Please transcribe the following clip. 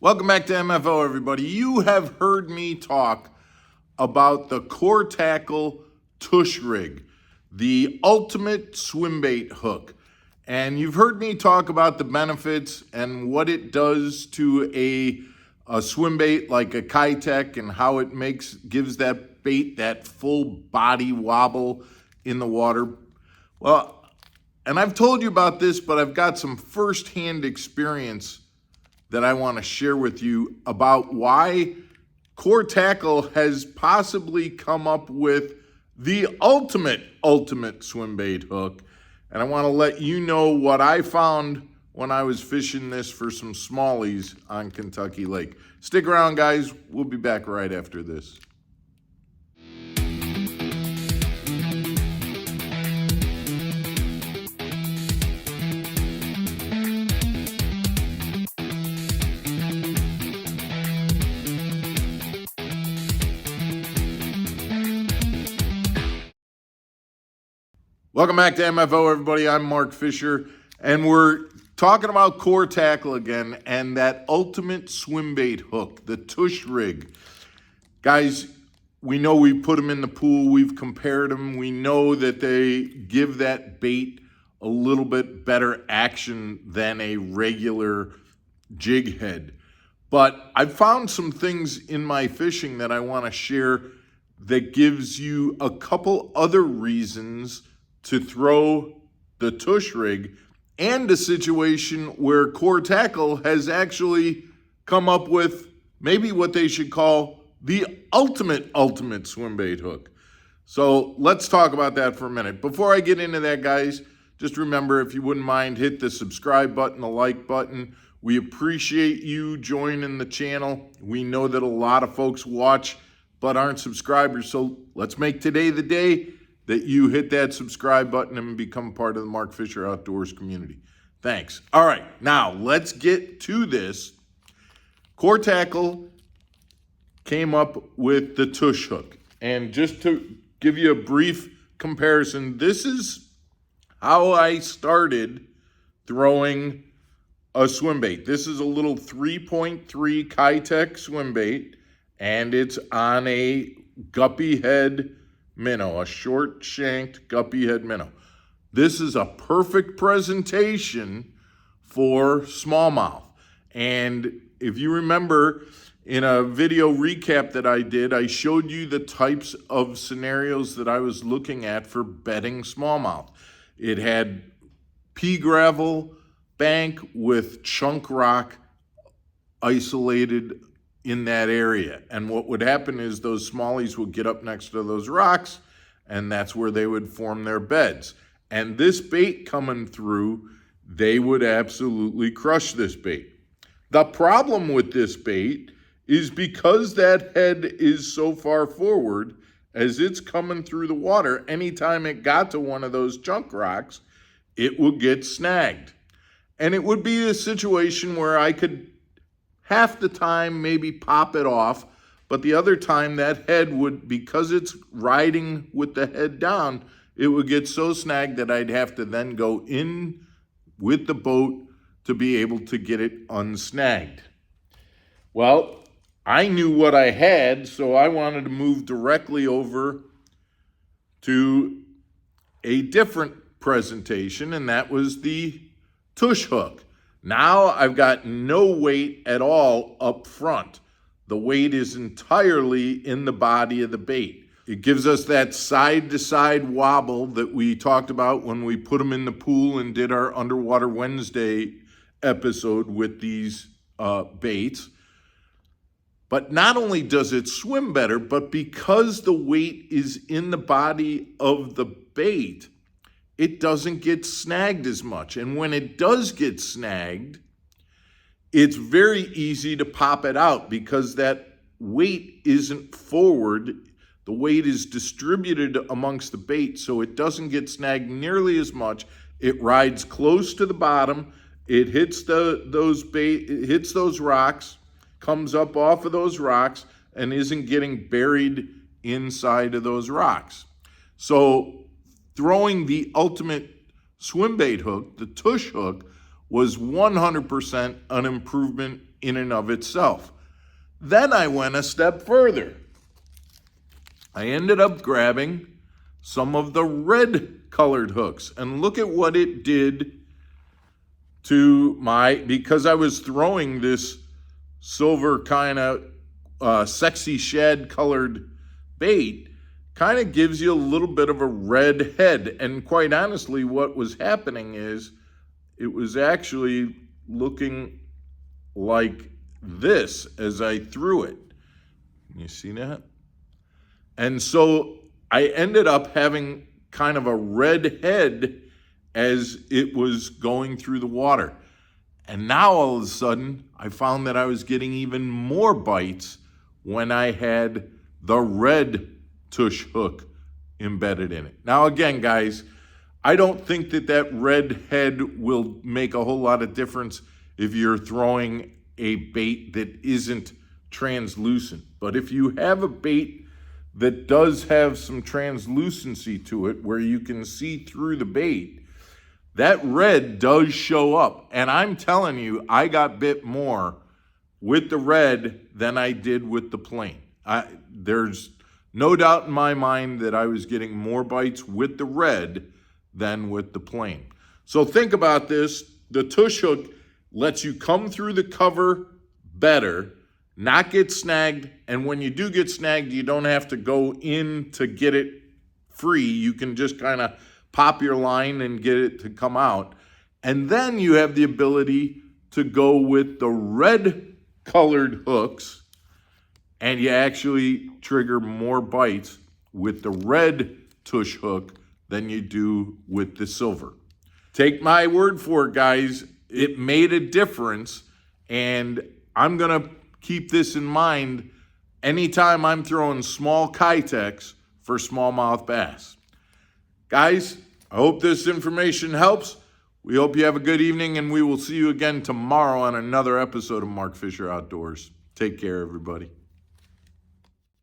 Welcome back to MFO, everybody. You have heard me talk about the Core Tackle Tush Rig, the ultimate swim bait hook. And you've heard me talk about the benefits and what it does to a swim bait like a Keitech and how it gives that bait that full body wobble in the water. Well, and I've told you about this, but I've got some firsthand experience that I want to share with you about why Core Tackle has possibly come up with the ultimate swim bait hook. And I want to let you know what I found when I was fishing this for some smallies on Kentucky Lake. Stick around, guys. We'll be back right after this. Welcome back to MFO, everybody. I'm Mark Fisher, and we're talking about Core Tackle again and that ultimate swim bait hook, the Tush Rig. Guys, we know we put them in the pool. We've compared them. We know that they give that bait a little bit better action than a regular jig head. But I've found some things in my fishing that I want to share that gives you a couple other reasons to throw the Tush Rig, and a situation where Core Tackle has actually come up with maybe what they should call the ultimate swim bait hook. So let's talk about that for a minute. Before I get into that, guys, just remember, if you wouldn't mind, hit the subscribe button, the like button. We appreciate you joining the channel. We know that a lot of folks watch but aren't subscribers, so let's make today the day that you hit that subscribe button and become part of the Mark Fisher Outdoors community. Thanks. All right, now let's get to this. Core Tackle came up with the Tush hook. And just to give you a brief comparison, this is how I started throwing a swim bait. This is a little 3.3 Keitech swim bait, and it's on a guppy head minnow, a short-shanked guppy head minnow. This is a perfect presentation for smallmouth. And if you remember, in a video recap that I did, I showed you the types of scenarios that I was looking at for bedding smallmouth. It had pea gravel bank with chunk rock isolated in that area. And what would happen is those smallies would get up next to those rocks, and that's where they would form their beds. And this bait coming through, they would absolutely crush this bait. The problem with this bait is because that head is so far forward, as it's coming through the water, anytime it got to one of those chunk rocks, it would get snagged. And it would be a situation where I could half the time maybe pop it off, but the other time that head would, because it's riding with the head down, it would get so snagged that I'd have to then go in with the boat to be able to get it unsnagged. Well, I knew what I had, so I wanted to move directly over to a different presentation, and that was the Tush hook. Now I've got no weight at all up front. The weight is entirely in the body of the bait. It gives us that side-to-side wobble that we talked about when we put them in the pool and did our Underwater Wednesday episode with these baits. But not only does it swim better, but because the weight is in the body of the bait, it doesn't get snagged as much. And when it does get snagged, it's very easy to pop it out because that weight isn't forward. The weight is distributed amongst the bait, so it doesn't get snagged nearly as much. It rides close to the bottom. It hits it hits those rocks, comes up off of those rocks, and isn't getting buried inside of those rocks. So throwing the ultimate swim bait hook, the Tush hook, was 100% an improvement in and of itself. Then I went a step further. I ended up grabbing some of the red colored hooks, and look at what it did to because I was throwing this silver kind of sexy shad colored bait, kind of gives you a little bit of a red head. And quite honestly, what was happening is it was actually looking like this as I threw it. You see that? And so I ended up having kind of a red head as it was going through the water. And now all of a sudden, I found that I was getting even more bites when I had the red tush hook embedded in it. Now again, guys, I don't think that red head will make a whole lot of difference if you're throwing a bait that isn't translucent. But if you have a bait that does have some translucency to it, where you can see through the bait, that red does show up. And I'm telling you, I got bit more with the red than I did with the plain. There's no doubt in my mind that I was getting more bites with the red than with the plain. So think about this. The tush hook lets you come through the cover better, not get snagged, and when you do get snagged, you don't have to go in to get it free. You can just kind of pop your line and get it to come out. And then you have the ability to go with the red colored hooks, and you actually trigger more bites with the red tush hook than you do with the silver. Take my word for it, guys. It made a difference, and I'm going to keep this in mind anytime I'm throwing small Keitechs for smallmouth bass. Guys, I hope this information helps. We hope you have a good evening, and we will see you again tomorrow on another episode of Mark Fisher Outdoors. Take care, everybody.